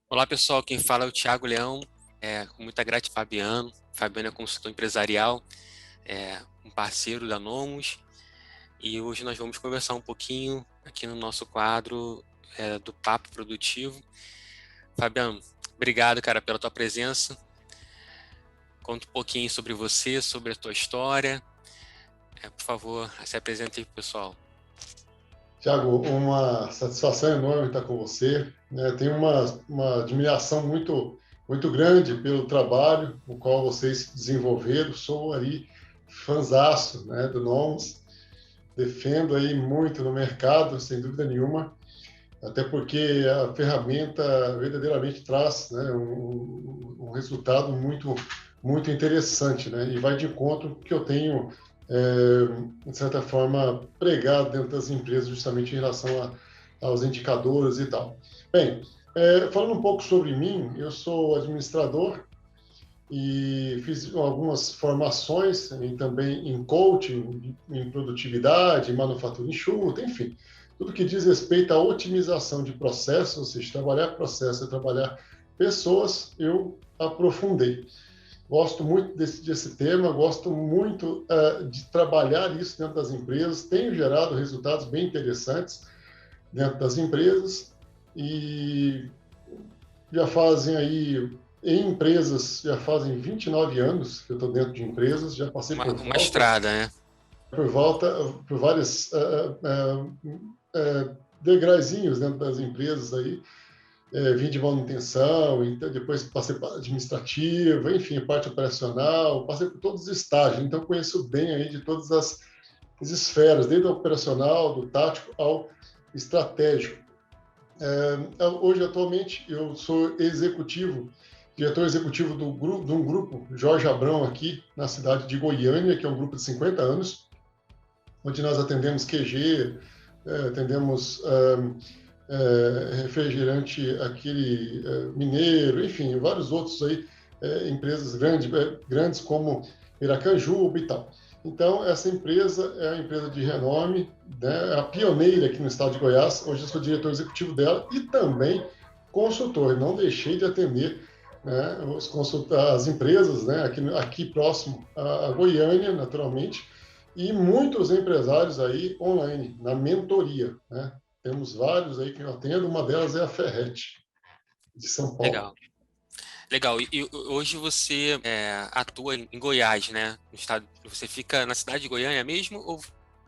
Olá, pessoal. Quem fala é o Thiago Leão, com muita gratidão, Fabiano. Fabiano é consultor empresarial, um parceiro da Nomus. E hoje nós vamos conversar um pouquinho aqui no nosso quadro do Papo Produtivo. Fabiano, obrigado, cara, pela tua presença. Conta um pouquinho sobre você, sobre a tua história. Por favor, se apresente aí, pessoal. Tiago, uma satisfação enorme estar com você. Tenho uma admiração muito grande pelo trabalho o qual vocês desenvolveram. Sou aí fãzaço, né, do Nomus. Defendo aí muito no mercado, sem dúvida nenhuma, até porque a ferramenta verdadeiramente traz, né, um resultado muito interessante, né, e vai de encontro que eu tenho de certa forma, pregado dentro das empresas justamente em relação aos indicadores e tal. Bem, falando um pouco sobre mim, eu sou administrador e fiz algumas formações também em coaching, em produtividade, em manufatura enxuta, enfim, tudo que diz respeito à otimização de processos, ou seja, trabalhar processos e trabalhar pessoas, eu aprofundei. Gosto muito desse tema, gosto muito de trabalhar isso dentro das empresas, tenho gerado resultados bem interessantes dentro das empresas e já fazem aí, em empresas, já fazem 29 anos que eu estou dentro de empresas, já passei Uma estrada, né? por vários degraizinhos dentro das empresas aí, vim de manutenção, então depois passei para administrativa, enfim, parte operacional, passei por todos os estágios, então conheço bem aí de todas as esferas, desde o operacional, do tático ao estratégico. Hoje, atualmente, eu sou diretor executivo de um grupo, Jorge Abrão, aqui na cidade de Goiânia, que é um grupo de 50 anos, onde nós atendemos QG, atendemos refrigerante aquele mineiro, enfim, vários outros aí, empresas grandes como Piracanjuba e tal. Então, essa empresa é uma empresa de renome, né, a pioneira aqui no estado de Goiás. Hoje eu sou diretor executivo dela e também consultor. Não deixei de atender, né, as empresas, né, aqui próximo a Goiânia, naturalmente, e muitos empresários aí online, na mentoria, né? Temos vários aí que eu atendo, uma delas é a Ferret, de São Paulo. Legal. Legal. E hoje você atua em Goiás, né? No estado, você fica na cidade de Goiânia mesmo ou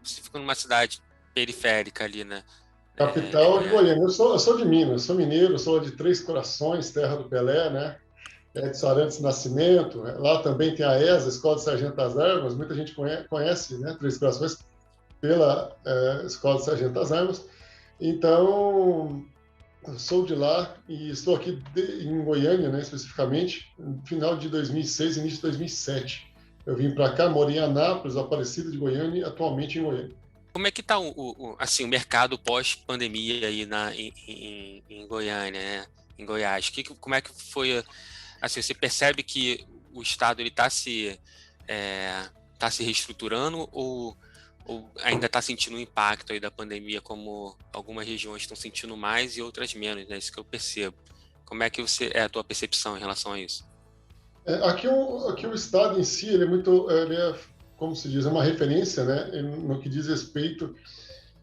você fica numa cidade periférica ali, né? De Capital de Goiânia? Goiânia. Eu sou de Minas, sou mineiro, sou de Três Corações, terra do Pelé, né? De Sarantes Nascimento. Lá também tem a ESA, Escola de Sargento das Armas. Muita gente conhece, né? Três Corações pela Escola de Sargento das Armas. Então, sou de lá e estou aqui em Goiânia, né, especificamente, no final de 2006, início de 2007. Eu vim para cá, morei em Anápolis, Aparecida de Goiânia, e atualmente em Goiânia. Como é que está assim, o mercado pós-pandemia aí em Goiânia, né? Em Goiás? Como é que foi? Assim, você percebe que o estado ele tá se reestruturando ou ainda está sentindo o impacto aí da pandemia, como algumas regiões estão sentindo mais e outras menos, né? Isso que eu percebo. Como é que é a tua percepção em relação a isso? Aqui o estado em si, ele é, como se diz, é uma referência, né, no que diz respeito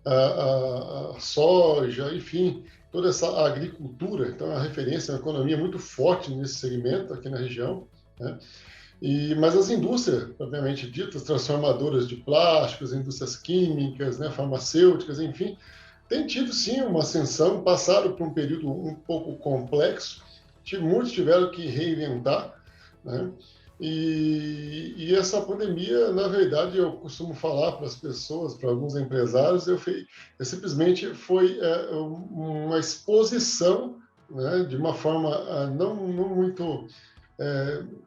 à soja, enfim, toda essa agricultura. Então, é uma referência, uma economia muito forte nesse segmento aqui na região, né? Mas as indústrias, obviamente ditas, transformadoras de plásticos, indústrias químicas, né, farmacêuticas, enfim, têm tido sim uma ascensão, passaram por um período um pouco complexo, muitos tiveram que reinventar, né? E essa pandemia, na verdade, eu costumo falar para as pessoas, para alguns empresários, simplesmente foi uma exposição, né, de uma forma não muito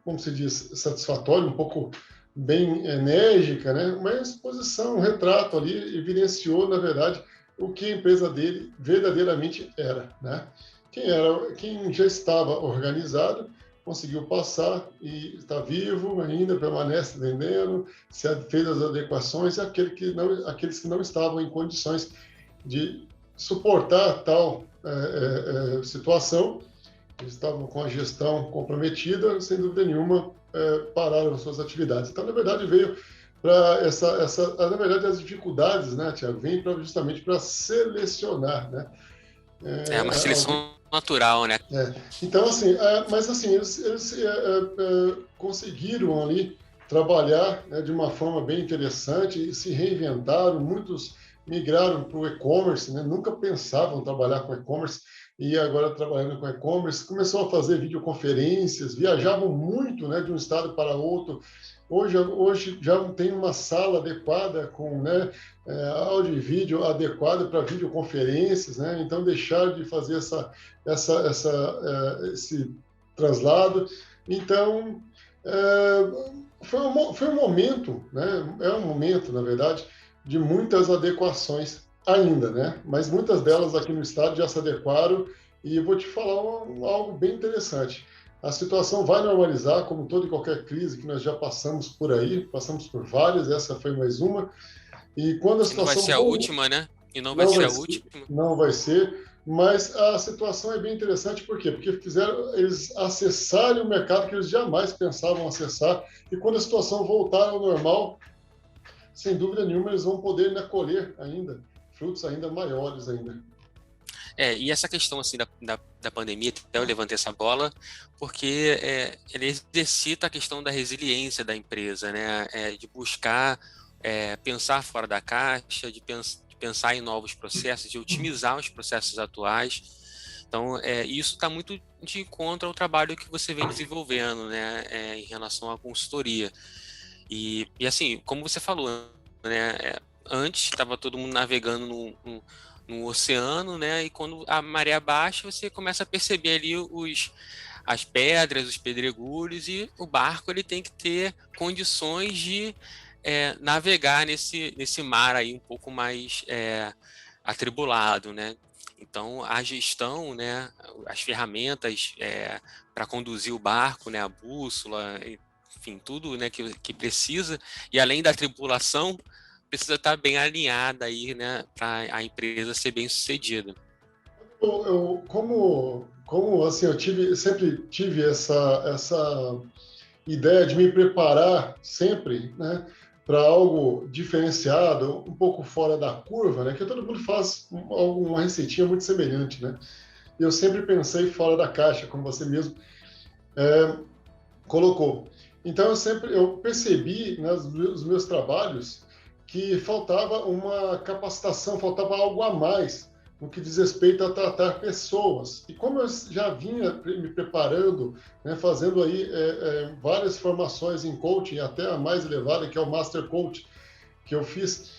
como se diz, satisfatória, um pouco bem enérgica, né? Uma exposição, um retrato ali, evidenciou, na verdade, o que a empresa dele verdadeiramente era, né? Quem já estava organizado conseguiu passar e está vivo ainda, permanece vendendo, se fez as adequações, e aqueles que não estavam em condições de suportar tal situação eles estavam com a gestão comprometida, sem dúvida nenhuma, pararam as suas atividades. Então, na verdade, veio para na verdade, as dificuldades, né, Tiago, vêm justamente para selecionar, né? É uma seleção natural, né? Então, assim, mas assim, eles conseguiram ali trabalhar, né, de uma forma bem interessante e se reinventaram. Muitos migraram para o e-commerce, né? Nunca pensavam trabalhar com e-commerce e agora trabalhando com e-commerce. Começou a fazer videoconferências, viajavam muito, né, de um estado para outro. Hoje já tem uma sala adequada com, né, áudio e vídeo adequado para videoconferências, né? Então deixar de fazer esse traslado. Então foi um momento, né? É um momento, na verdade, de muitas adequações ainda, né? Mas muitas delas aqui no estado já se adequaram e eu vou te falar algo bem interessante. A situação vai normalizar, como toda e qualquer crise que nós já passamos por aí, passamos por várias, essa foi mais uma. E quando a E não vai situação ser a última, né? E não vai não ser vai a ser, última. não vai ser, mas a situação é bem interessante, por quê? Porque fizeram eles acessarem o mercado que eles jamais pensavam acessar, e quando a situação voltar ao normal, sem dúvida nenhuma, eles vão poder ainda colher ainda frutos ainda maiores ainda. E essa questão assim da pandemia, até eu levantei essa bola, porque ele exercita a questão da resiliência da empresa, né? De buscar pensar fora da caixa, de pensar em novos processos, de otimizar os processos atuais. Então, isso está muito de encontro ao trabalho que você vem desenvolvendo, né? Em relação à consultoria. E assim, como você falou, né? Antes estava todo mundo navegando no oceano, né? E quando a maré baixa, você começa a perceber ali as pedras, os pedregulhos, e o barco ele tem que ter condições de navegar nesse mar aí um pouco mais atribulado, né? Então a gestão, né? As ferramentas para conduzir o barco, né? A bússola, enfim, tudo, né? Que precisa, e além da tripulação precisa estar bem alinhada aí, né, para a empresa ser bem sucedida. Como assim, sempre tive essa ideia de me preparar sempre, né, para algo diferenciado, um pouco fora da curva, né, que todo mundo faz uma receitinha muito semelhante, né. Eu sempre pensei fora da caixa, como você mesmo colocou. Então eu percebi nos meus trabalhos que faltava uma capacitação, faltava algo a mais no que diz respeito a tratar pessoas. E como eu já vinha me preparando, né, fazendo aí várias formações em coaching, até a mais elevada, que é o Master Coach, que eu fiz,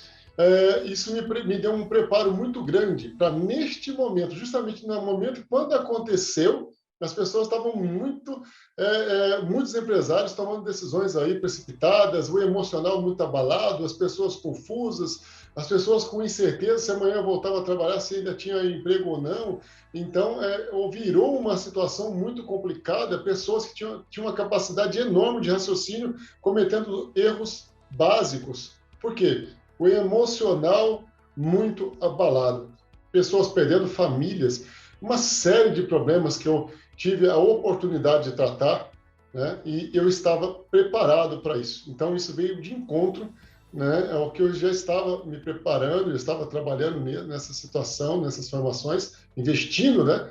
isso me deu um preparo muito grande para, neste momento, justamente no momento quando aconteceu, as pessoas estavam muitos empresários tomando decisões aí precipitadas, o emocional muito abalado, as pessoas confusas, as pessoas com incerteza se amanhã voltava a trabalhar, se ainda tinha emprego ou não. Então, virou uma situação muito complicada, pessoas que tinham uma capacidade enorme de raciocínio cometendo erros básicos. Por quê? O emocional muito abalado, pessoas perdendo famílias, uma série de problemas que eu tive a oportunidade de tratar, né, e eu estava preparado para isso. Então, isso veio de encontro, né, ao que eu já estava me preparando, eu estava trabalhando nessa situação, nessas formações, investindo, né,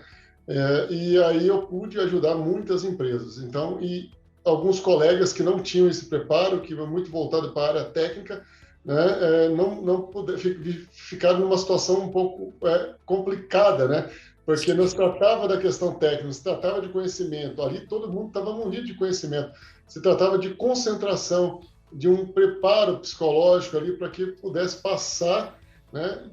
e aí eu pude ajudar muitas empresas. Então, e alguns colegas que não tinham esse preparo, que iam muito voltado para a área técnica, né, ficaram numa situação um pouco complicada, né? Porque não se tratava da questão técnica, se tratava de conhecimento. Ali todo mundo estava munido de conhecimento. Se tratava de concentração, de um preparo psicológico ali para que pudesse passar, né,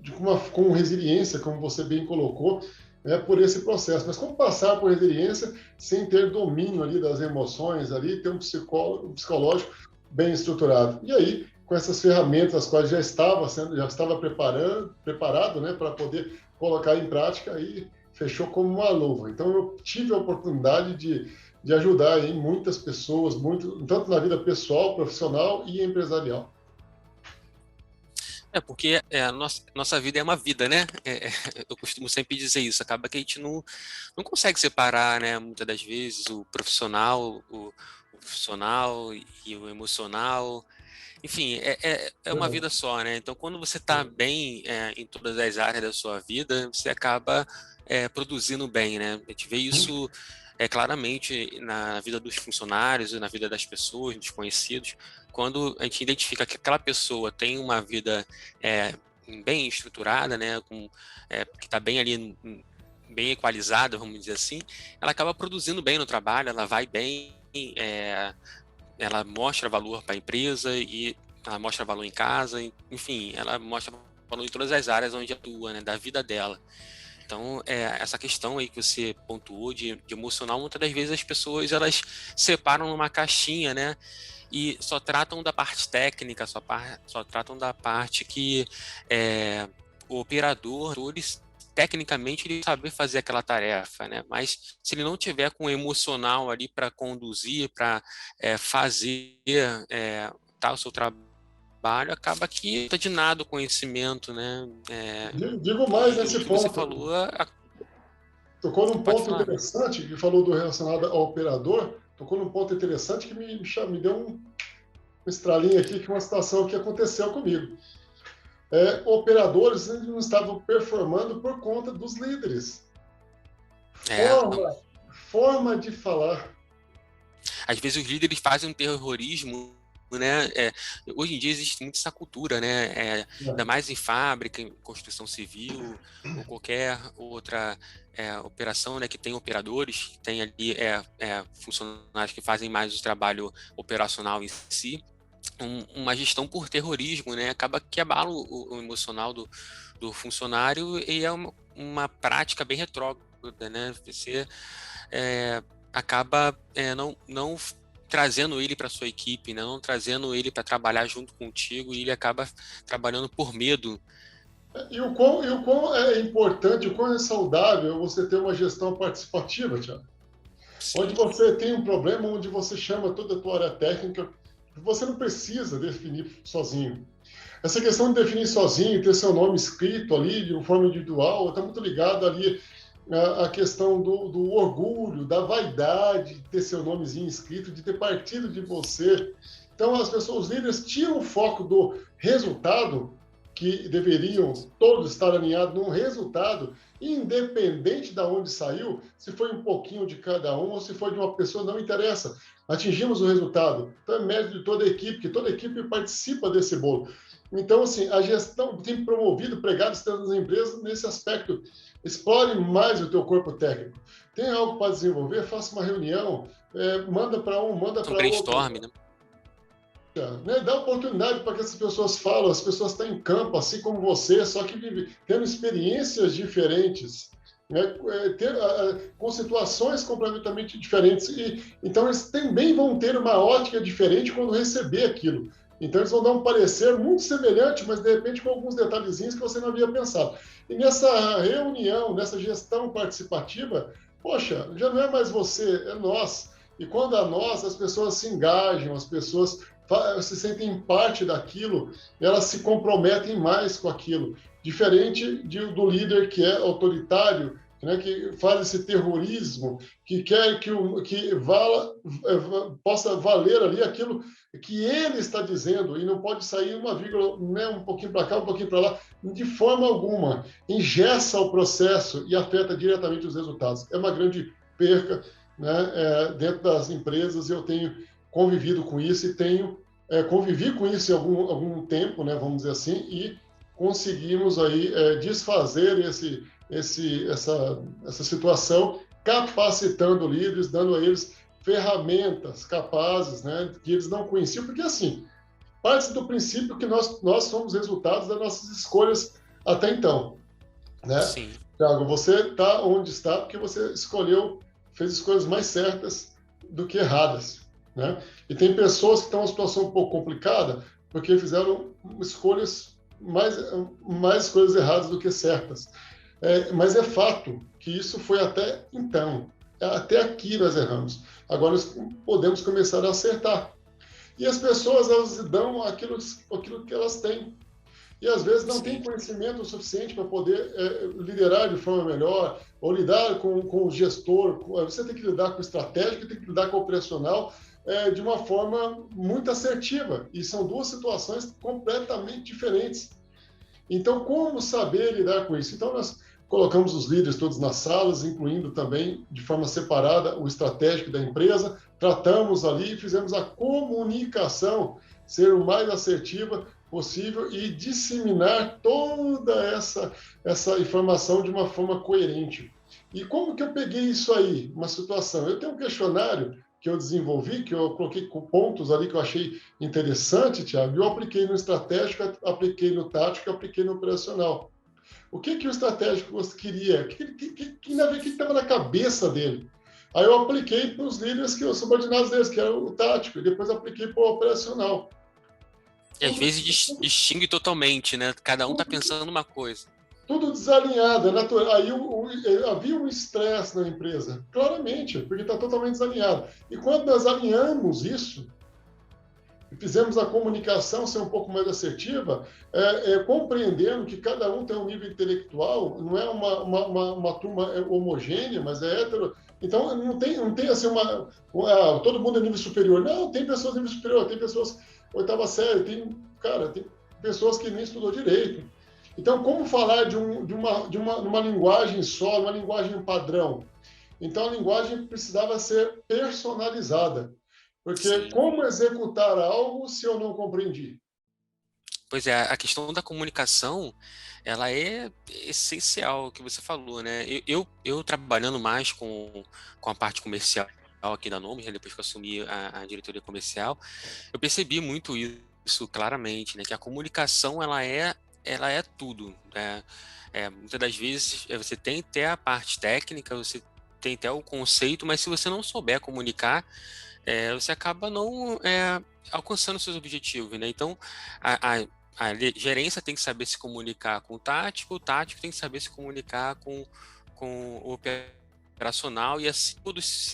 com resiliência, como você bem colocou, né, por esse processo. Mas como passar por resiliência sem ter domínio ali das emoções, ali ter um psicológico bem estruturado. E aí, com essas ferramentas, as quais já estava preparado, né, para poder colocar em prática, e fechou como uma luva. Então, eu tive a oportunidade de ajudar aí muitas pessoas, tanto na vida pessoal, profissional e empresarial. Porque a nossa vida é uma vida, né? Eu costumo sempre dizer isso. Acaba que a gente não consegue separar, né? Muitas das vezes o profissional e o emocional. Enfim, é uma vida só, né? Então, quando você está bem em todas as áreas da sua vida, você acaba produzindo bem, né? A gente vê isso claramente na vida dos funcionários e na vida das pessoas, dos conhecidos. Quando a gente identifica que aquela pessoa tem uma vida é, bem estruturada, né? Que está bem ali, bem equalizada, vamos dizer assim, ela acaba produzindo bem no trabalho, ela vai bem. Ela mostra valor para a empresa e ela mostra valor em casa, enfim, ela mostra valor em todas as áreas onde atua, né, da vida dela. Então, essa questão aí que você pontuou de emocional, muitas das vezes as pessoas elas separam numa caixinha, né, e só tratam da parte técnica, só tratam da parte que o operador, eles tecnicamente ele saber fazer aquela tarefa, né? Mas se ele não tiver com o emocional ali para conduzir, para fazer o seu trabalho, acaba que está de nada o conhecimento, né? Digo mais E o nesse que você ponto. falou, Tocou num pode ponto falar. interessante, que falou do relacionado ao operador, tocou num ponto interessante que me deu um estralinho aqui, que uma situação que aconteceu comigo. Operadores não estavam performando por conta dos líderes. Não. Forma de falar. Às vezes os líderes fazem um terrorismo, né? Hoje em dia existe muito essa cultura, né? Ainda mais em fábrica, em construção civil ou qualquer outra operação, né? Que tem operadores, tem ali funcionários que fazem mais o trabalho operacional em si. Uma gestão por terrorismo, né? Acaba que abala o emocional do funcionário e é uma prática bem retrógrada, né? Você acaba não trazendo ele para sua equipe, né? Não trazendo ele para trabalhar junto contigo e ele acaba trabalhando por medo. E o quão é importante, o quão é saudável você ter uma gestão participativa, Tiago. Onde Sim, você tem um problema, onde você chama toda a tua área técnica, você não precisa definir sozinho. Essa questão de definir sozinho, ter seu nome escrito ali de uma forma individual, está muito ligado ali à questão do orgulho, da vaidade de ter seu nomezinho escrito, de ter partido de você. Então, as pessoas, os líderes, tiram o foco do resultado, que deveriam todos estar alinhados num resultado, independente de onde saiu, se foi um pouquinho de cada um ou se foi de uma pessoa, não interessa. Atingimos o resultado. Então, é mérito de toda a equipe, que toda a equipe participa desse bolo. Então, assim, a gestão tem promovido, pregado nas empresas nesse aspecto. Explore mais o teu corpo técnico. Tem algo para desenvolver? Faça uma reunião, manda para um, manda um para outro. brainstorm, né? Né? Dá oportunidade para que essas pessoas falem, as pessoas estão em campo, assim como você, só que tendo experiências diferentes, né? Com situações completamente diferentes. Então, eles também vão ter uma ótica diferente quando receber aquilo. Então, eles vão dar um parecer muito semelhante, mas de repente com alguns detalhezinhos que você não havia pensado. E nessa reunião, nessa gestão participativa, poxa, já não é mais você, é nós. E quando é nós, as pessoas se engajam, as pessoas se sentem parte daquilo, elas se comprometem mais com aquilo. Diferente do líder que é autoritário, né, que faz esse terrorismo, que quer que possa valer ali aquilo que ele está dizendo e não pode sair uma vírgula, né, um pouquinho para cá, um pouquinho para lá, de forma alguma. Engessa o processo e afeta diretamente os resultados. É uma grande perca, né, dentro das empresas. Eu tenho convivido com isso e convivi com isso em algum tempo, né, vamos dizer assim, e conseguimos aí desfazer essa situação, capacitando líderes, dando a eles ferramentas capazes, né, que eles não conheciam, porque assim, parte do princípio que nós somos resultados das nossas escolhas até então, né? Sim. Thiago, você está onde está porque você fez escolhas mais certas do que erradas, né? E tem pessoas que estão em uma situação um pouco complicada porque fizeram mais coisas erradas do que certas. Mas é fato que isso foi até então. Até aqui nós erramos. Agora nós podemos começar a acertar. E as pessoas, elas dão aquilo que elas têm. e às vezes não tem Sim. conhecimento suficiente para poder liderar de forma melhor, ou lidar com o gestor. Você tem que lidar com o estratégico, tem que lidar com o operacional de uma forma muito assertiva, e são duas situações completamente diferentes. Então, como saber lidar com isso? Então, nós colocamos os líderes todos nas salas, incluindo também, de forma separada, o estratégico da empresa, tratamos ali e fizemos a comunicação ser o mais assertiva possível e disseminar toda essa informação de uma forma coerente. E como que eu peguei isso aí? Uma situação. Eu tenho um questionário que eu desenvolvi, que eu coloquei com pontos ali que eu achei interessante, Thiago, e eu apliquei no estratégico, apliquei no tático, apliquei no operacional. O que o estratégico queria? O que estava na cabeça dele? Aí eu apliquei para os líderes que os subordinados deles, que era o tático, e depois apliquei para o operacional. E às vezes distingue totalmente, né? Cada um está pensando uma coisa. Tudo desalinhado, é natural. Aí havia um estresse na empresa, claramente, porque está totalmente desalinhado. E quando nós alinhamos isso, e fizemos a comunicação ser um pouco mais assertiva, compreendendo que cada um tem um nível intelectual, não é uma turma homogênea, mas é hétero. Então, não tem assim todo mundo é nível superior. Não, tem pessoas nível superior, tem pessoas oitava série, tem pessoas que nem estudou direito. Então, como falar de uma linguagem só, uma linguagem padrão? Então, a linguagem precisava ser personalizada. Porque Sim. como executar algo se eu não compreendi? Pois é, a questão da comunicação, ela é essencial, o que você falou, né? Eu trabalhando mais com a parte comercial aqui da Nomus, né, depois que eu assumi a diretoria comercial, eu percebi muito isso claramente, né? Que a comunicação, ela é tudo, né? Muitas das vezes você tem até a parte técnica, você tem até o conceito, mas se você não souber comunicar, você acaba não alcançando seus objetivos, né? Então, a gerência tem que saber se comunicar com o tático tem que saber se comunicar com o operacional e assim todos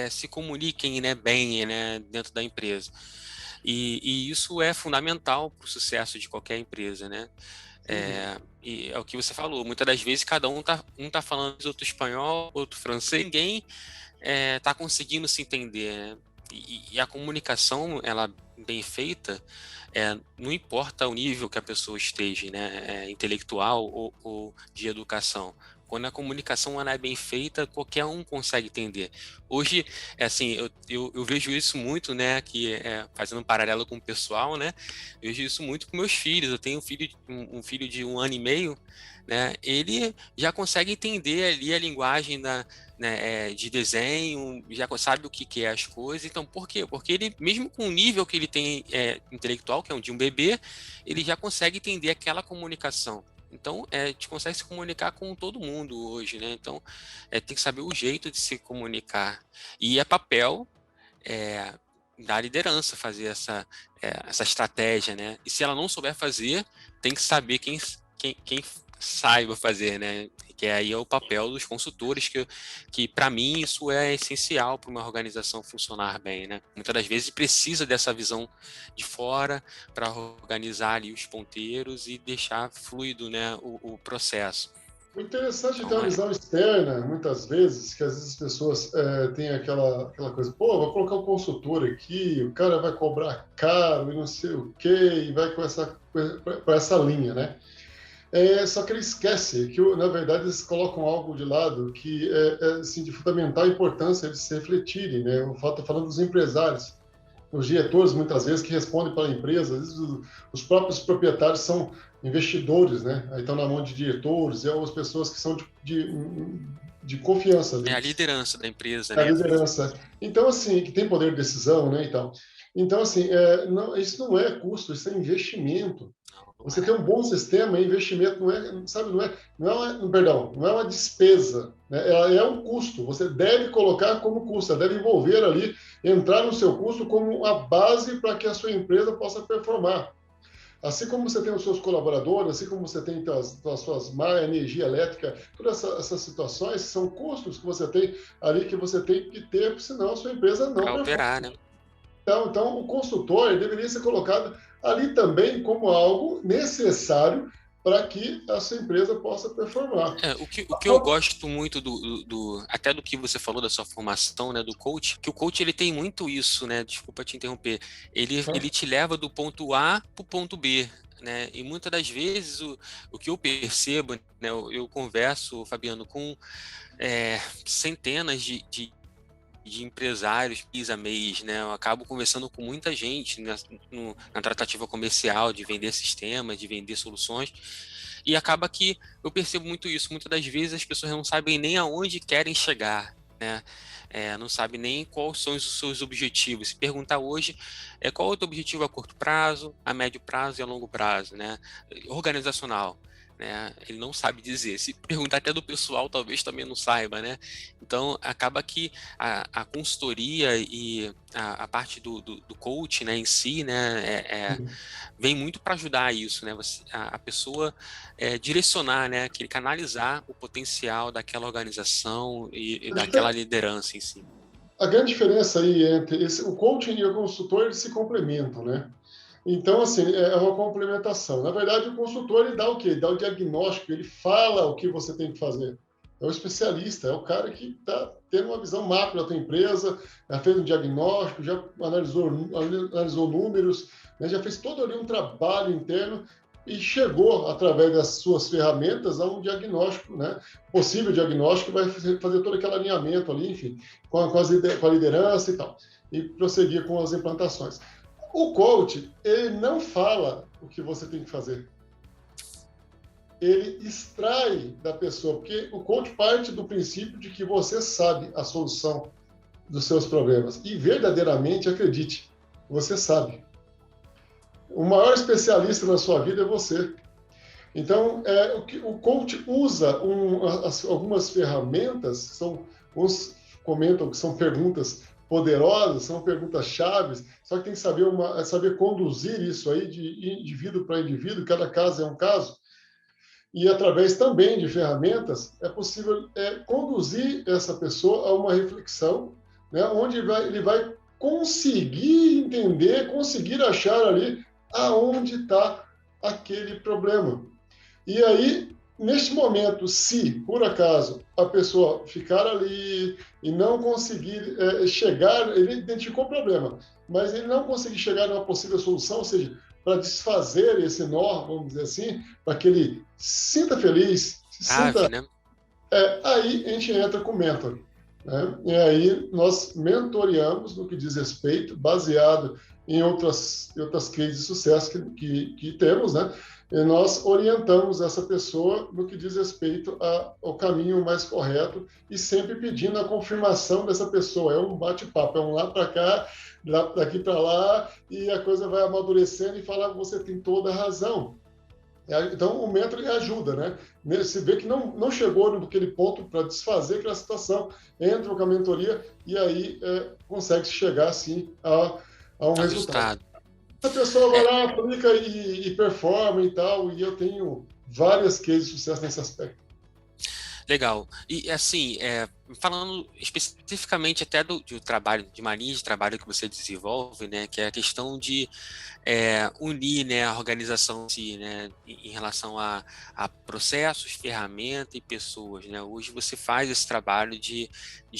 se comuniquem, né, bem, né, dentro da empresa. E isso é fundamental para o sucesso de qualquer empresa, né? E é o que você falou, muitas das vezes cada um tá falando outro espanhol, outro francês, ninguém tá conseguindo se entender, né? E a comunicação, ela bem feita, não importa o nível que a pessoa esteja, né? Intelectual ou de educação. Quando a comunicação ela é bem feita, qualquer um consegue entender. Hoje, assim, eu vejo isso muito, né? Que fazendo um paralelo com o pessoal, né? Eu vejo isso muito com meus filhos. Eu tenho um filho de 1 ano e meio, né? Ele já consegue entender ali a linguagem né, de desenho, já sabe o que é as coisas. Então, por quê? Porque ele, mesmo com o nível que ele tem intelectual, que é de um bebê, ele já consegue entender aquela comunicação. Então, a gente consegue se comunicar com todo mundo hoje, né? Então, tem que saber o jeito de se comunicar. E é papel da liderança fazer essa estratégia, né? E se ela não souber fazer, tem que saber quem saiba fazer, né? Que aí é o papel dos consultores, que para mim isso é essencial para uma organização funcionar bem, né? Muitas das vezes precisa dessa visão de fora para organizar ali os ponteiros e deixar fluido, né, o processo. O interessante é ter Então, uma visão externa, muitas vezes, que às vezes as pessoas têm aquela coisa, pô, vou colocar um consultor aqui, o cara vai cobrar caro e não sei o quê, e vai com essa linha, né? Só que ele esquece que, na verdade, eles colocam algo de lado que assim, de fundamental importância de se refletirem, né? O fato, falando dos empresários, os diretores, muitas vezes, que respondem para a empresa, às vezes os próprios proprietários são investidores, né? Aí estão na mão de diretores e as pessoas que são de confiança é ali, a liderança da empresa, da né? liderança. Então, assim, que tem poder de decisão, né? Então assim, isso não é custo, isso é investimento. Não Você ter é. um bom sistema, investimento não é, sabe, perdão, não é uma despesa, né? É um custo. Você deve colocar como custo, você deve envolver ali, entrar no seu custo como uma base para que a sua empresa possa performar. Assim como você tem os seus colaboradores, assim como você tem as suas energia elétrica, todas essas situações são custos que você tem ali que você tem que ter, senão a sua empresa não Para performa. operar, né? Então, o consultor deveria ser colocado ali também como algo necessário para que a sua empresa possa performar. O que eu gosto muito até do que você falou da sua formação, né, do coach, que o coach ele tem muito isso, né? Desculpa te interromper. Ele te leva do ponto A para o ponto B. Né? E muitas das vezes o que eu percebo, né, eu converso, Fabiano, com centenas de empresários mês a mês, né? Eu acabo conversando com muita gente na tratativa comercial de vender sistemas, de vender soluções, e acaba que eu percebo muito isso. Muitas das vezes as pessoas não sabem nem aonde querem chegar, né? Não sabem nem quais são os seus objetivos. Se perguntar hoje, qual é o teu objetivo a curto prazo, a médio prazo e a longo prazo, né? Organizacional. Né? Ele não sabe dizer. Se perguntar até do pessoal, talvez também não saiba, né? Então, acaba que a consultoria e a parte do coach, né, em si, né, vem muito para ajudar isso, né? A pessoa direcionar, né, canalizar o potencial daquela organização e daquela liderança em si. A grande diferença aí entre o coaching e o consultor, eles se complementam, né? Então, assim, é uma complementação. Na verdade, o consultor, ele dá o quê? Ele dá o diagnóstico, ele fala o que você tem que fazer. É o especialista, é o cara que está tendo uma visão macro da tua empresa, já fez um diagnóstico, já analisou números, né? Já fez todo ali um trabalho interno e chegou, através das suas ferramentas, a um diagnóstico, né? Possível diagnóstico, vai fazer todo aquele alinhamento ali, enfim, com a liderança e tal, e prosseguir com as implantações. O coach, ele não fala o que você tem que fazer. Ele extrai da pessoa, porque o coach parte do princípio de que você sabe a solução dos seus problemas. E verdadeiramente, acredite, você sabe. O maior especialista na sua vida é você. Então, o coach usa algumas ferramentas, uns comentam que são perguntas poderosas, são perguntas chaves, só que tem que saber conduzir isso aí de indivíduo para indivíduo, cada caso é um caso, e através também de ferramentas é possível conduzir essa pessoa a uma reflexão, né, onde ele vai conseguir entender, conseguir achar ali aonde está aquele problema. E aí, neste momento, se por acaso a pessoa ficar ali e não conseguir chegar, ele identificou o problema, mas ele não conseguir chegar numa possível solução, ou seja, para desfazer esse nó, vamos dizer assim, para que ele sinta feliz, Né? Aí a gente entra com o mentor. Né? E aí nós mentoreamos no que diz respeito, baseado em outras cases de sucesso que temos, né? E nós orientamos essa pessoa no que diz respeito ao caminho mais correto e sempre pedindo a confirmação dessa pessoa. É um bate-papo, é um lá para cá, daqui para lá, e a coisa vai amadurecendo e fala, você tem toda a razão. Então, o mentor ajuda, né? Se vê que não chegou naquele ponto para desfazer aquela situação, entra com a mentoria e aí consegue chegar, sim, a um resultado. A pessoa vai lá, aplica e performa e tal, e eu tenho várias cases de sucesso nesse aspecto. Legal. E assim, falando especificamente até do trabalho, de uma linha de trabalho que você desenvolve, né, que é a questão de unir, né, a organização em si, né, em relação a processos, ferramentas e pessoas, né? Hoje você faz esse trabalho de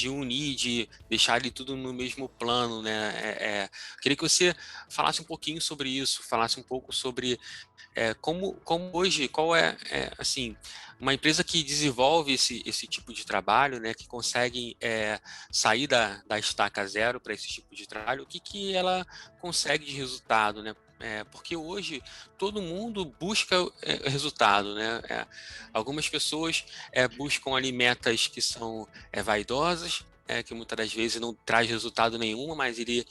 unir, de deixar ali tudo no mesmo plano, né? Queria que você falasse um pouquinho sobre isso, falasse um pouco sobre como hoje, qual assim, uma empresa que desenvolve esse tipo de trabalho, né, que consegue sair da estaca zero para esse tipo de trabalho, o que ela consegue de resultado, né? Porque hoje todo mundo busca resultado, né? Algumas pessoas buscam ali metas que são vaidosas, que muitas das vezes não traz resultado nenhum, mas ele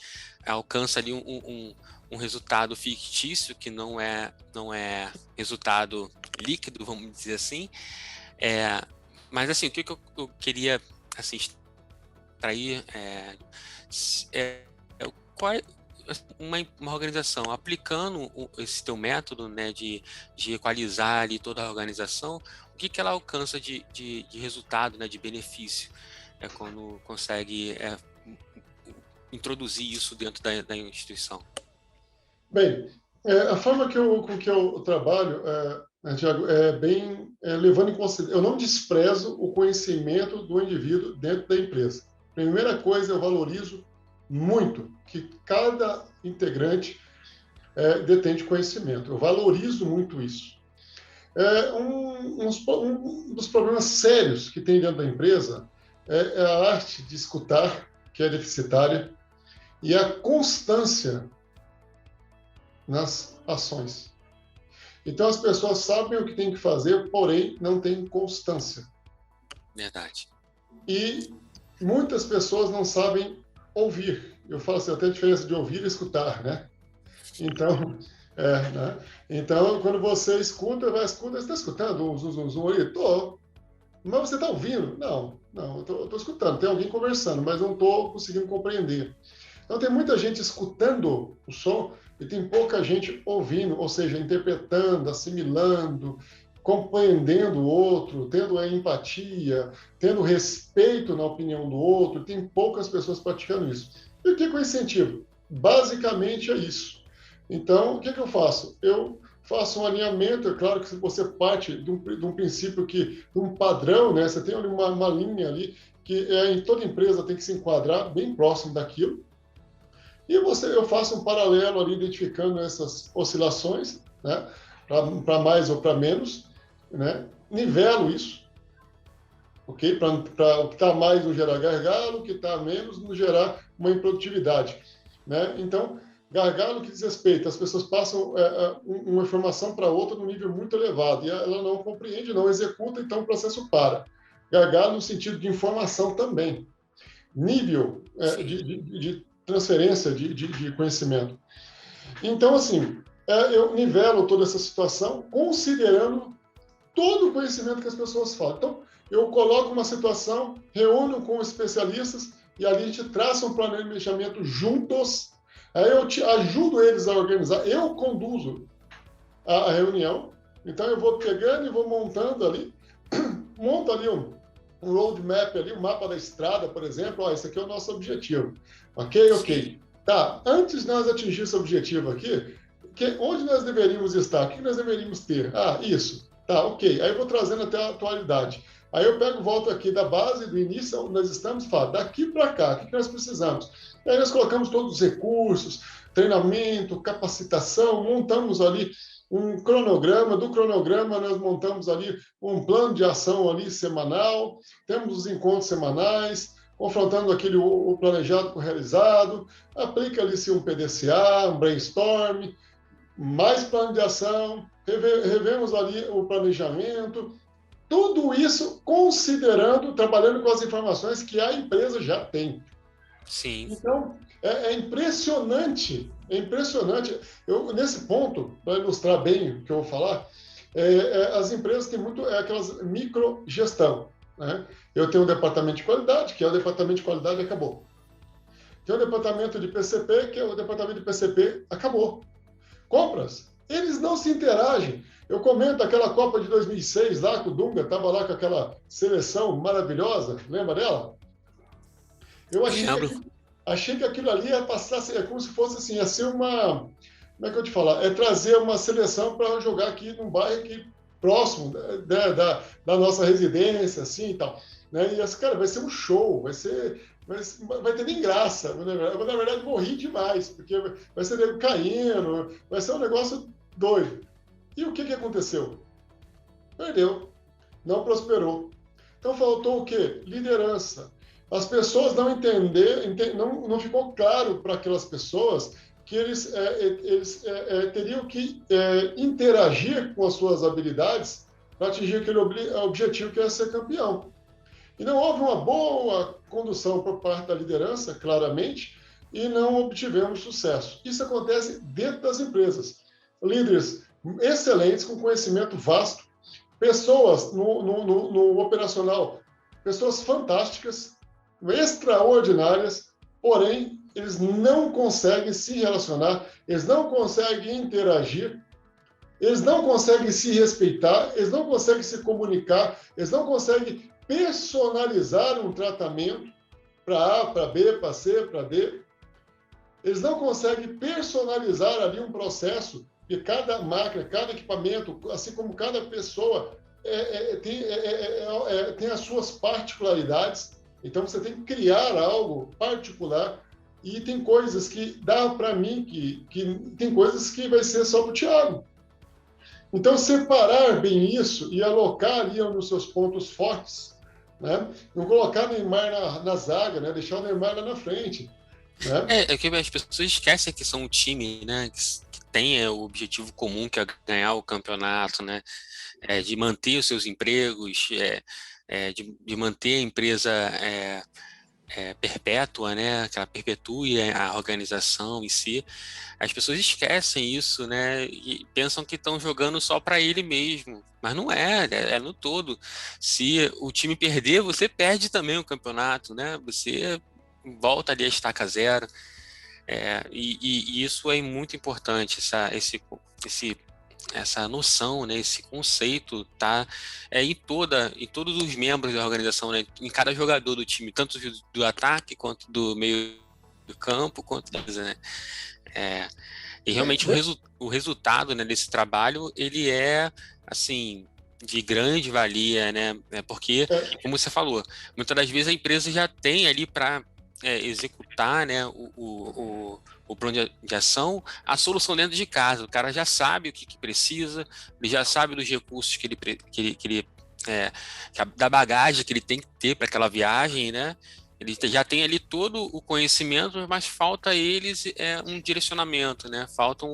alcança ali um resultado fictício que não é resultado líquido, vamos dizer assim. Mas assim, o que eu queria assim, extrair qual é uma organização aplicando esse teu método, né, de equalizar ali toda a organização, o que ela alcança de resultado, né, de benefício, quando consegue introduzir isso dentro da instituição? Bem, a forma com que eu trabalho, Tiago, levando em consideração. Eu não desprezo o conhecimento do indivíduo dentro da empresa. Primeira coisa, eu valorizo muito que cada integrante detém de conhecimento. Eu valorizo muito isso. Um dos problemas sérios que tem dentro da empresa é a arte de escutar, que é deficitária, e a constância nas ações. Então, as pessoas sabem o que tem que fazer, porém, não têm constância. Verdade. E muitas pessoas não sabem ouvir. Eu falo assim, até a diferença de ouvir e escutar, né? Então, né? Então, quando você escuta, você está escutando um zum ali? Tô. Mas você está ouvindo? Não, eu estou escutando. Tem alguém conversando, mas não estou conseguindo compreender. Então, tem muita gente escutando o som e tem pouca gente ouvindo, ou seja, interpretando, assimilando, compreendendo o outro, tendo a empatia, tendo respeito na opinião do outro. Tem poucas pessoas praticando isso. E o que eu incentivo? Basicamente é isso. Então, o que eu faço? Eu faço um alinhamento. É claro que se você parte de um princípio, de um padrão, né? Você tem uma linha ali que em toda empresa tem que se enquadrar bem próximo daquilo. E eu faço um paralelo ali, identificando essas oscilações, né? Para mais ou para menos, né? Nivelo isso, ok? Para o que está mais não gerar gargalo, o que está menos não gerar uma improdutividade, né? Então, gargalo que diz respeito, as pessoas passam uma informação para outra num nível muito elevado e ela não compreende, não executa, então o processo para. Gargalo no sentido de informação também. Nível de transferência de conhecimento. Então, assim, eu nivelo toda essa situação considerando todo o conhecimento que as pessoas falam. Então, eu coloco uma situação, reúno com especialistas e ali a gente traça um planejamento juntos. Aí eu ajudo eles a organizar, eu conduzo a reunião. Então, eu vou pegando e vou montando ali, monto ali um roadmap ali, um mapa da estrada, por exemplo. Esse aqui é o nosso objetivo. Ok? Sim. Tá, antes de nós atingir esse objetivo aqui, onde nós deveríamos estar? O que nós deveríamos ter? Isso. Tá, ok. Aí eu vou trazendo até a atualidade. Aí eu volto aqui da base, do início, onde nós estamos, e falo, daqui para cá, o que nós precisamos? E aí nós colocamos todos os recursos, treinamento, capacitação, montamos ali um cronograma. Do cronograma, nós montamos ali um plano de ação ali semanal, temos os encontros semanais, confrontando o planejado com o realizado, aplica ali um PDCA, um brainstorm, mais plano de ação, revemos ali o planejamento, tudo isso considerando, trabalhando com as informações que a empresa já tem. Sim. Então, é impressionante, nesse ponto, para ilustrar bem o que eu vou falar, as empresas têm muito aquelas microgestão, né? Eu tenho um departamento de qualidade, que é o departamento de qualidade, acabou. Tem o departamento de PCP, que é o departamento de PCP, acabou. Compras, eles não se interagem. Eu comento aquela Copa de 2006 lá, que o Dunga estava lá com aquela seleção maravilhosa, lembra dela? Eu achei que aquilo ali ia passar, como se fosse assim, ia ser uma... Como é que eu te falar? É trazer uma seleção para jogar aqui num bairro aqui próximo da nossa residência, assim e tal. Né? E assim, cara, vai ser um show, vai ter nem graça. Eu, na verdade, morri demais, porque vai ser nego caindo, vai ser um negócio doido. E o que aconteceu? Perdeu, não prosperou. Então faltou o quê? Liderança. As pessoas não entenderam, não ficou claro para aquelas pessoas que eles teriam que interagir com as suas habilidades para atingir aquele objetivo que é ser campeão. E não houve uma boa condução por parte da liderança, claramente, e não obtivemos sucesso. Isso acontece dentro das empresas. Líderes excelentes, com conhecimento vasto, pessoas no operacional, pessoas fantásticas, extraordinárias, porém, eles não conseguem se relacionar, eles não conseguem interagir, eles não conseguem se respeitar, eles não conseguem se comunicar, eles não conseguem personalizar um tratamento para A, para B, para C, para D. Eles não conseguem personalizar ali um processo, e cada máquina, cada equipamento, assim como cada pessoa tem as suas particularidades. Então, você tem que criar algo particular. E tem coisas que dá para mim, que tem coisas que vai ser só para o Thiago. Então, separar bem isso e alocar ali nos seus pontos fortes, né? Não colocar o Neymar na zaga, né? Deixar o Neymar lá na frente, né? É que as pessoas esquecem que são um time, né? Que tem o objetivo comum, que é ganhar o campeonato, né? De manter os seus empregos, de manter a empresa perpétua, né? Que ela perpetue a organização em si. As pessoas esquecem isso, né? E pensam que estão jogando só para ele mesmo. Mas não é no todo. Se o time perder, você perde também o campeonato, né? Você volta ali a estaca zero. E isso é muito importante, essa noção, né, esse conceito tá em todos os membros da organização, né, em cada jogador do time, tanto do ataque quanto do meio do campo, quanto né, e realmente o resultado, né, desse trabalho ele é assim de grande valia, né, porque como você falou, muitas das vezes a empresa já tem ali para executar, né, o plano de ação, a solução dentro de casa. O cara já sabe o que precisa, ele já sabe dos recursos da bagagem que ele tem que ter para aquela viagem, né? Ele já tem ali todo o conhecimento, mas falta a eles um direcionamento, né? Falta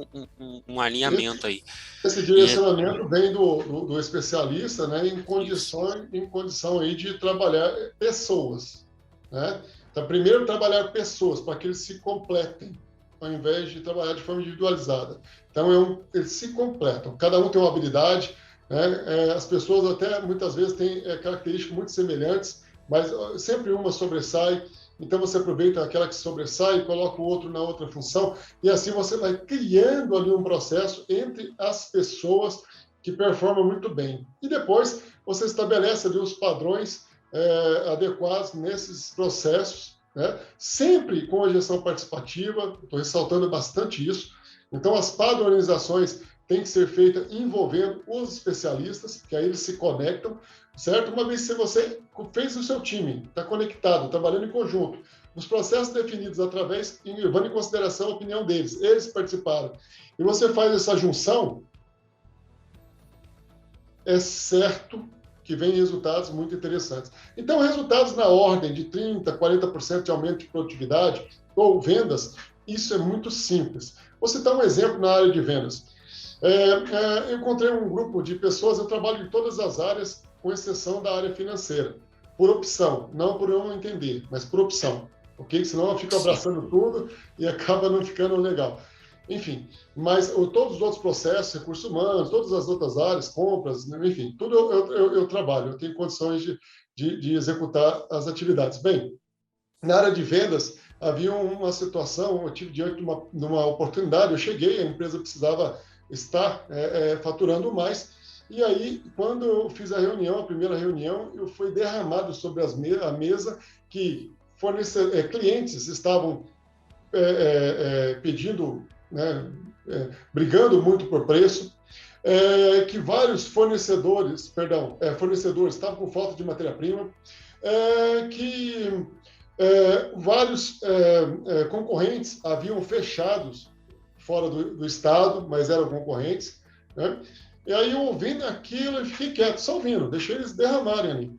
um alinhamento aí. Esse direcionamento vem do especialista, né, em condição aí de trabalhar pessoas, né? Então, primeiro trabalhar pessoas para que eles se completem, ao invés de trabalhar de forma individualizada. Então, eles se completam. Cada um tem uma habilidade, né? As pessoas até muitas vezes têm características muito semelhantes, mas sempre uma sobressai. Então, você aproveita aquela que sobressai e coloca o outro na outra função, e assim você vai criando ali um processo entre as pessoas que performam muito bem. E depois você estabelece ali os padrões adequados nesses processos, né? Sempre com a gestão participativa, estou ressaltando bastante isso. Então, as padronizações têm que ser feitas envolvendo os especialistas, que aí eles se conectam, certo? Uma vez que você fez o seu time, está conectado, trabalhando em conjunto, os processos definidos levando em consideração a opinião deles, eles participaram, e você faz essa junção, é certo que vem resultados muito interessantes. Então, resultados na ordem de 30%, 40% de aumento de produtividade ou vendas, isso é muito simples. Vou citar um exemplo na área de vendas. Eu encontrei um grupo de pessoas, eu trabalho em todas as áreas, com exceção da área financeira, por opção, não por eu não entender, mas por opção, ok? Senão eu fico abraçando tudo e acaba não ficando legal. Enfim, mas todos os outros processos, recursos humanos, todas as outras áreas, compras, enfim, tudo eu trabalho, eu tenho condições de executar as atividades. Bem, na área de vendas, havia uma situação, eu tive diante de uma oportunidade, eu cheguei, a empresa precisava estar faturando mais, e aí, quando eu fiz a primeira reunião, eu fui derramado sobre a mesa que clientes estavam pedindo, né, brigando muito por preço, que vários fornecedores estavam com falta de matéria-prima, que vários concorrentes haviam fechados fora do estado, mas eram concorrentes, né? E aí, eu ouvindo aquilo, eu fiquei quieto, só ouvindo, deixei eles derramarem ali.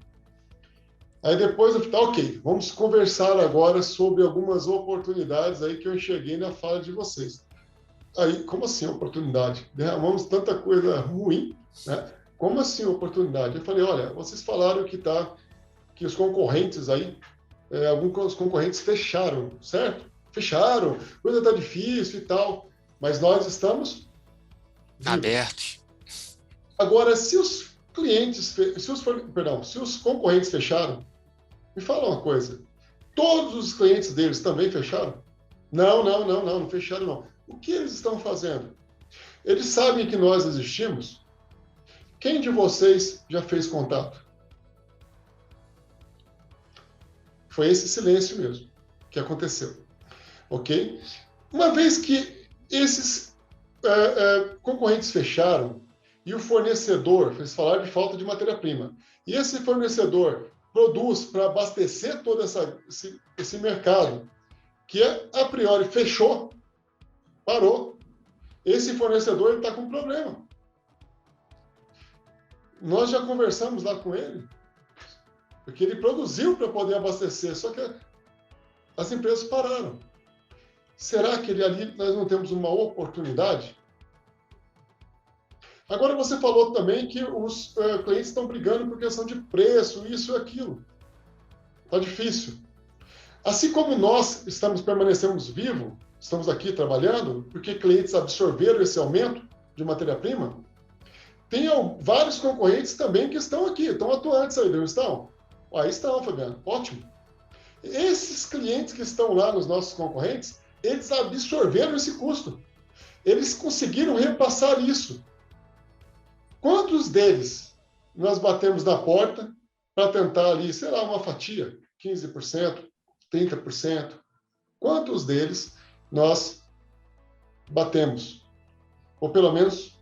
Aí depois eu falei, ok, vamos conversar agora sobre algumas oportunidades aí que eu enxerguei na fala de vocês. Aí, como assim oportunidade? Derramamos tanta coisa ruim, né? Como assim oportunidade? Eu falei, olha, vocês falaram que os concorrentes aí, alguns concorrentes fecharam, certo? Fecharam, coisa está difícil e tal, mas nós estamos abertos. Agora, se os concorrentes fecharam, me fala uma coisa, todos os clientes deles também fecharam? Não fecharam não. O que eles estão fazendo? Eles sabem que nós existimos? Quem de vocês já fez contato? Foi esse silêncio mesmo que aconteceu, ok? Uma vez que esses concorrentes fecharam e o fornecedor, fez falar de falta de matéria-prima, e esse fornecedor produz para abastecer todo esse mercado, que a priori fechou, parou, esse fornecedor está com problema. Nós já conversamos lá com ele, porque ele produziu para poder abastecer, só que as empresas pararam. Será que ali nós não temos uma oportunidade? Agora, você falou também que os clientes estão brigando por questão de preço, isso e aquilo. Está difícil. Assim como nós permanecemos vivos, estamos aqui trabalhando, porque clientes absorveram esse aumento de matéria-prima, tem vários concorrentes também que estão aqui, estão atuantes aí, não estão? Aí estão, Fabiano, ótimo. Esses clientes que estão lá nos nossos concorrentes, eles absorveram esse custo. Eles conseguiram repassar isso. Quantos deles nós batemos na porta para tentar ali, sei lá, uma fatia, 15%, 30%? Quantos deles nós batemos? Ou pelo menos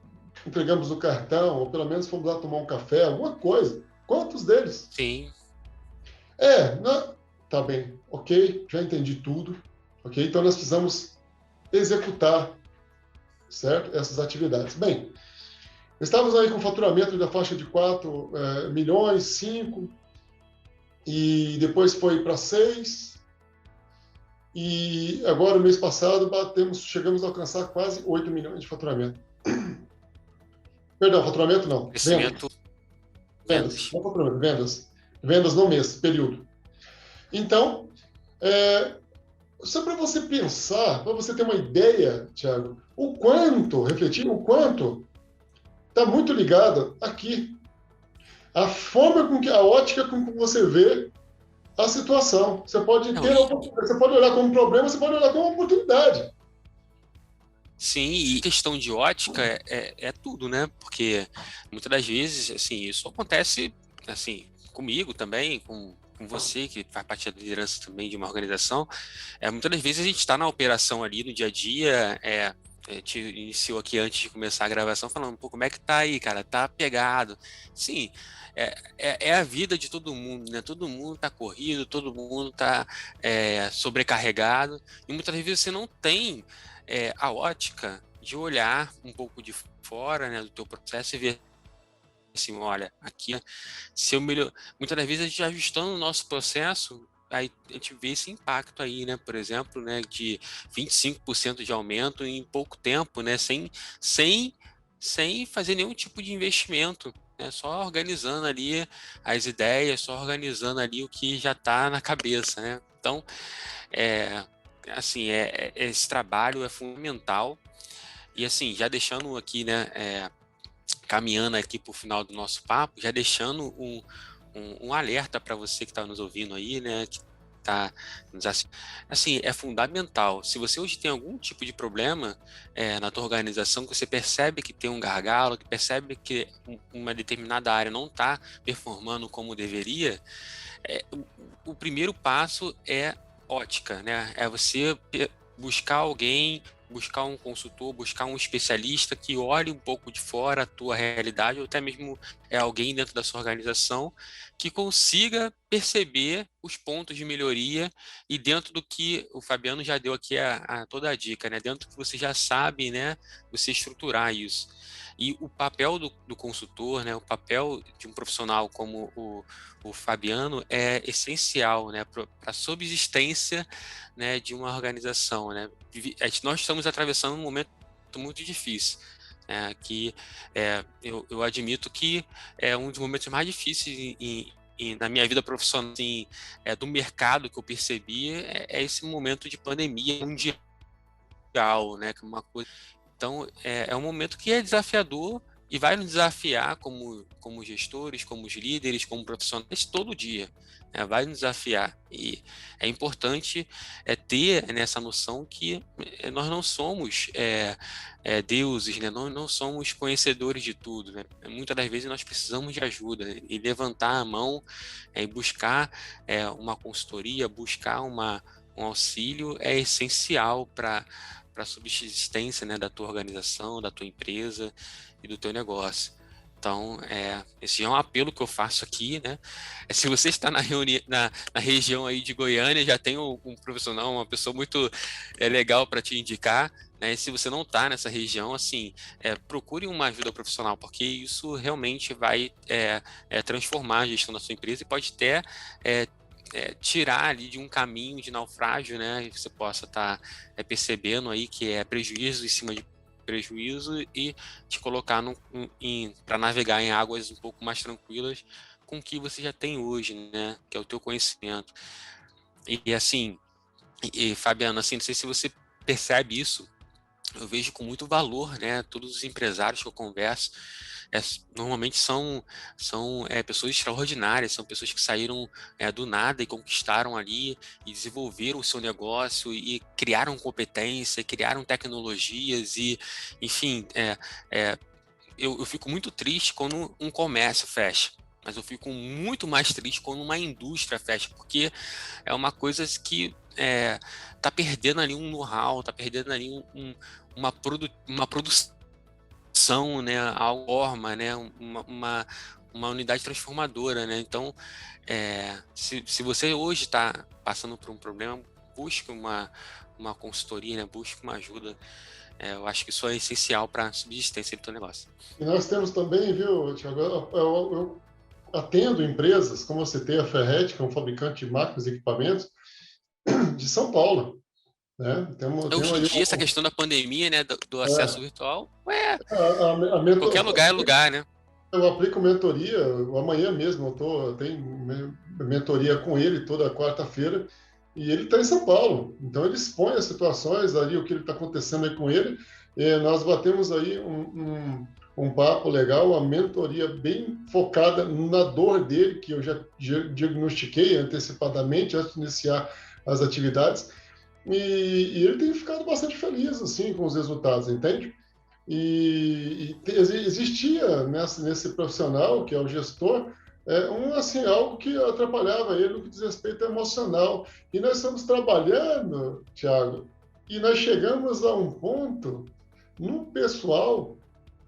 entregamos o cartão, ou pelo menos fomos lá tomar um café, alguma coisa. Quantos deles? Sim. Não, tá bem, ok, já entendi tudo, ok? Então nós precisamos executar, certo? Essas atividades. Bem, estávamos aí com faturamento da faixa de 4 milhões, 5, e depois foi para 6, e agora, no mês passado, chegamos a alcançar quase 8 milhões de faturamento. Perdão, faturamento não. Crescimento. Vendas. Não faturamento, vendas. Vendas no mês, período. Então, só para você pensar, para você ter uma ideia, Thiago, refletir o quanto está muito ligado aqui. A forma a ótica com que você vê a situação. Você pode olhar como problema, você pode olhar como oportunidade. Sim, e questão de ótica é tudo, né? Porque muitas das vezes, assim, isso acontece, assim, comigo também, com você, que faz parte da liderança também de uma organização. Muitas das vezes a gente está na operação ali, no dia a dia, a gente iniciou aqui antes de começar a gravação falando, pô, como é que tá aí, cara? Tá pegado. Sim, é a vida de todo mundo, né? Todo mundo tá corrido, todo mundo tá sobrecarregado, e muitas vezes você não tem a ótica de olhar um pouco de fora, né, do teu processo e ver assim, olha, aqui, se eu melhor... Muitas das vezes a gente ajustando o nosso processo, aí a gente vê esse impacto aí, né, por exemplo, né, de 25% de aumento em pouco tempo, né, sem fazer nenhum tipo de investimento, né, só organizando ali as ideias, só organizando ali o que já está na cabeça, né. Então, assim, esse trabalho é fundamental. E assim, já deixando aqui, né, caminhando aqui para o final do nosso papo, já deixando um alerta para você que está nos ouvindo aí, né, que está nos assistindo. Assim, é fundamental. Se você hoje tem algum tipo de problema na tua organização, que você percebe que tem um gargalo, que percebe que uma determinada área não está performando como deveria, o primeiro passo é ótica, né? É você buscar alguém, buscar um consultor, buscar um especialista que olhe um pouco de fora a tua realidade, ou até mesmo alguém dentro da sua organização que consiga perceber os pontos de melhoria e dentro do que o Fabiano já deu aqui toda a dica, né? Dentro do que você já sabe, né? Você estruturar isso. E o papel do consultor, né? O papel de um profissional como o Fabiano é essencial, né? Para a subsistência, né, de uma organização, né? Nós estamos atravessando um momento muito difícil, que eu admito que é um dos momentos mais difíceis na minha vida profissional, assim, do mercado que eu percebi, esse momento de pandemia mundial, né? Que é uma coisa. Então, é um momento que é desafiador e vai nos desafiar como gestores, como líderes, como profissionais todo dia. Vai nos desafiar. E é importante ter nessa noção que nós não somos deuses, né? Nós não somos conhecedores de tudo, né? Muitas das vezes nós precisamos de ajuda, né? E levantar a mão e buscar uma consultoria, buscar uma um auxílio é essencial para a subsistência, né, da tua organização, da tua empresa e do teu negócio. Então, esse é um apelo que eu faço aqui, né? Se você está na região aí de Goiânia, já tem um profissional, uma pessoa muito legal para te indicar, né? E se você não está nessa região, assim, procure uma ajuda profissional, porque isso realmente vai transformar a gestão da sua empresa e pode até tirar ali de um caminho de naufrágio, né? Que você possa estar percebendo aí que é prejuízo em cima de prejuízo e te colocar para navegar em águas um pouco mais tranquilas com o que você já tem hoje, né? Que é o teu conhecimento. E assim, Fabiano, assim, não sei se você percebe isso, eu vejo com muito valor, né? Todos os empresários que eu converso, normalmente são pessoas extraordinárias, são pessoas que saíram do nada e conquistaram ali e desenvolveram o seu negócio e criaram competência, criaram tecnologias e, enfim, eu fico muito triste quando um comércio fecha. Mas eu fico muito mais triste quando uma indústria fecha, porque é uma coisa que tá perdendo ali um know-how, tá perdendo ali uma produção, né, a forma, né, uma unidade transformadora, né? Então, se você hoje está passando por um problema, busque uma consultoria, né? Busque uma ajuda. Eu acho que isso é essencial para a subsistência do teu negócio. E nós temos também, viu, Tiago, eu atendo empresas, como você tem a Ferret, que é um fabricante de máquinas e equipamentos, de São Paulo. Né? Temos Hoje em aí dia, essa questão da pandemia, né, do acesso é, virtual, a mentor, qualquer lugar é lugar, né? eu aplico mentoria, amanhã mesmo eu tenho mentoria com ele toda quarta-feira, e ele está em São Paulo. Então ele expõe as situações ali, o que está acontecendo aí com ele. Nós batemos aí um papo legal, uma mentoria bem focada na dor dele, que eu já diagnostiquei antecipadamente antes de iniciar as atividades. E ele tem ficado bastante feliz assim com os resultados, entende? Existia nesse profissional, que é o gestor, assim, algo que atrapalhava ele no que diz respeito emocional. E nós estamos trabalhando, Tiago, e nós chegamos a um ponto no pessoal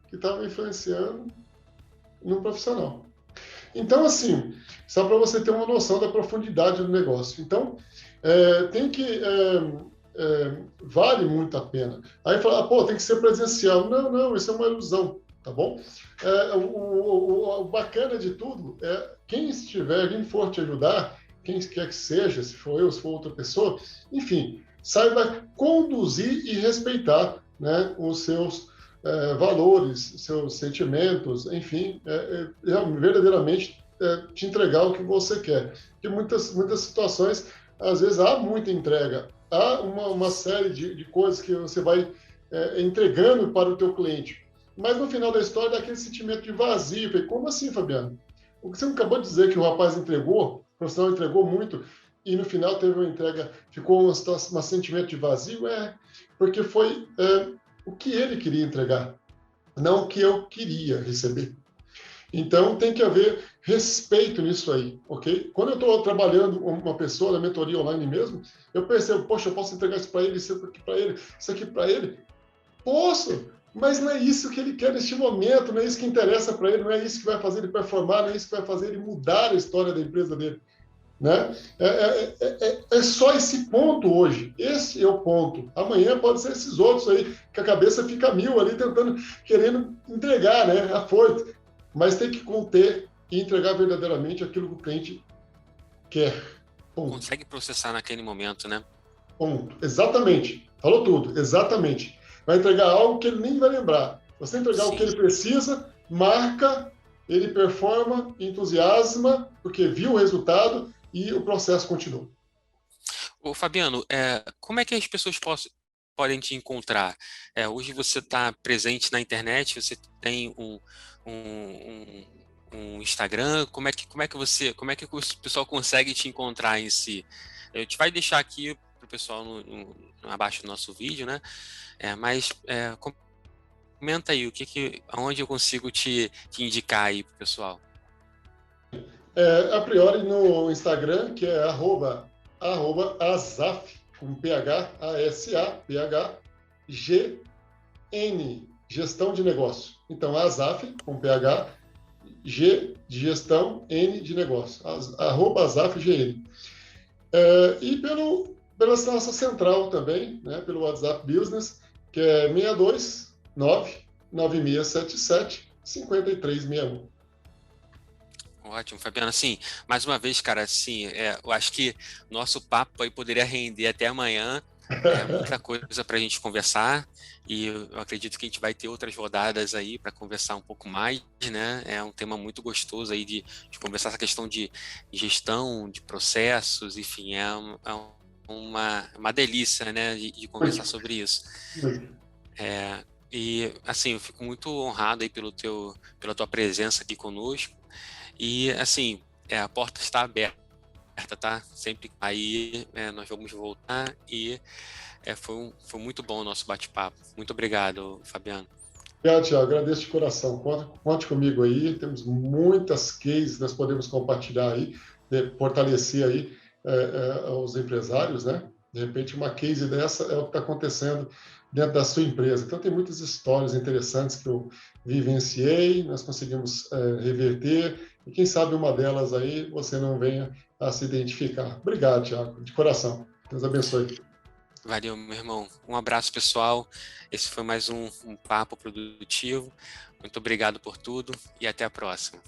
que estava influenciando no profissional. Então, assim, só para você ter uma noção da profundidade do negócio. Então, tem que vale muito a pena. Aí fala, pô, tem que ser presencial. Não, não, isso é uma ilusão, tá bom? O bacana de tudo é quem estiver, quem for te ajudar, quem quer que seja, se for eu, se for outra pessoa, enfim, saiba conduzir e respeitar, né, os seus valores, seus sentimentos, enfim, verdadeiramente te entregar o que você quer. Porque muitas situações, às vezes há muita entrega, há uma série de coisas que você vai entregando para o teu cliente. Mas no final da história dá aquele sentimento de vazio. Falei, como assim, Fabiano? O que você acabou de dizer que o rapaz entregou, o profissional entregou muito, e no final teve uma entrega, ficou um sentimento de vazio? Porque foi o que ele queria entregar, não o que eu queria receber. Então, tem que haver respeito nisso aí, ok? Quando eu estou trabalhando com uma pessoa na mentoria online mesmo, eu percebo, poxa, eu posso entregar isso para ele, isso aqui para ele, isso aqui para ele. Posso, mas não é isso que ele quer neste momento, não é isso que interessa para ele, não é isso que vai fazer ele performar, não é isso que vai fazer ele mudar a história da empresa dele. Né? É só esse ponto hoje. Esse é o ponto. Amanhã pode ser esses outros aí, que a cabeça fica mil ali tentando, querendo entregar, né? Afoito. Mas tem que conter e entregar verdadeiramente aquilo que o cliente quer. Ponto. Consegue processar naquele momento, né? Ponto. Exatamente. Falou tudo. Exatamente. Vai entregar algo que ele nem vai lembrar. Você entregar Sim. o que ele precisa, marca, ele performa, entusiasma, porque viu o resultado e o processo continua. Ô, Fabiano, como é que as pessoas podem te encontrar? Hoje você está presente na internet, você tem um Instagram, como é que o pessoal consegue te encontrar em si? A gente vai deixar aqui para o pessoal abaixo do nosso vídeo, né? Mas comenta aí, aonde eu consigo te indicar aí para o pessoal? A priori no Instagram, que é @asaf, com PH, ASAPH, GN, gestão de negócio. Então, asaf, com PH, G de gestão, N de negócio, @asafgn. E pela nossa central também, né, pelo WhatsApp Business, que é 629-9677-5361. Ótimo, Fabiano. Assim, mais uma vez, cara, assim, eu acho que nosso papo aí poderia render até amanhã. Muita coisa para a gente conversar, e eu acredito que a gente vai ter outras rodadas aí para conversar um pouco mais, né? É um tema muito gostoso aí de conversar essa questão de gestão, de processos, enfim, uma delícia, né, de conversar sobre isso. E assim, eu fico muito honrado aí pela tua presença aqui conosco, e assim, a porta está aberta, tá? Sempre aí nós vamos voltar, e foi muito bom o nosso bate-papo. Muito obrigado, Fabiano. Obrigado, Thiago. Agradeço de coração. Conte comigo aí. Temos muitas cases que nós podemos compartilhar aí, fortalecer aí os empresários, né? De repente, uma case dessa é o que está acontecendo dentro da sua empresa. Então, tem muitas histórias interessantes que eu vivenciei, nós conseguimos reverter, e quem sabe uma delas aí você não venha a se identificar. Obrigado, Thiago, de coração. Deus abençoe. Valeu, meu irmão. Um abraço, pessoal. Esse foi mais um papo produtivo. Muito obrigado por tudo e até a próxima.